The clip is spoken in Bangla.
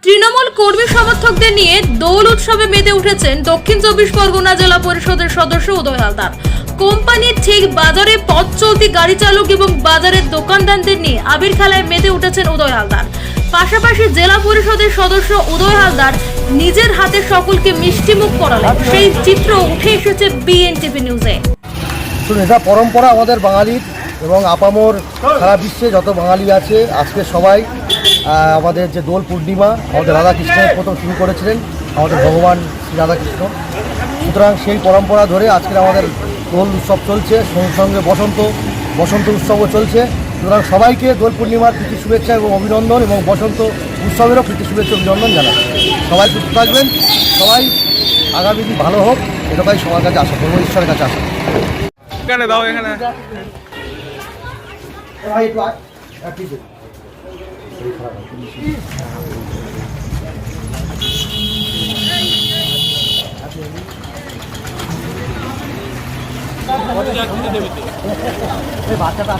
তৃণমূল কর্মী সমর্থকদের নিয়ে দোল উৎসবে মেতে উঠেছেন দক্ষিণ চব্বিশ পরগনা জেলা পরিষদের সদস্য উদয় হালদার। কোম্পানির ঠিক বাজারে পথ চলতি গাড়ি চালক এবং বাজারের দোকানদারদের নিয়ে আবির খেলায় মেতে উঠেছেন উদয় হালদার। পাশাপাশি জেলা পরিষদের সদস্য উদয় হালদার নিজের হাতে সকলকে মিষ্টিমুখ করালেন, সেই চিত্র উঠে এসেছে বিএনটিভি নিউজে। শুনুন, এটা পরম্পরা আমাদের বাঙালির এবং আপামর সারা বিশ্বে যত বাঙালি আছে, আজকে সবাই আমাদের যে দোল পূর্ণিমা আমাদের রাধাকৃষ্ণের প্রথম শুরু করেছিলেন আমাদের ভগবান শ্রী রাধাকৃষ্ণ। সুতরাং সেই পরম্পরা ধরে আজকের আমাদের দোল উৎসব চলছে, সঙ্গে সঙ্গে বসন্ত উৎসবও চলছে। সুতরাং সবাইকে দোল পূর্ণিমার প্রীতি শুভেচ্ছা এবং অভিনন্দন, এবং বসন্ত উৎসবেরও প্রীতি শুভেচ্ছা অভিনন্দন জানাই। সবাই সুস্থ থাকবেন, সবাই আগামী দিন ভালো হোক, এটাই সবার কাছে আশা করবো, ঈশ্বরের কাছে আশা। এখানে দাও, এখানে বাচ্চাটা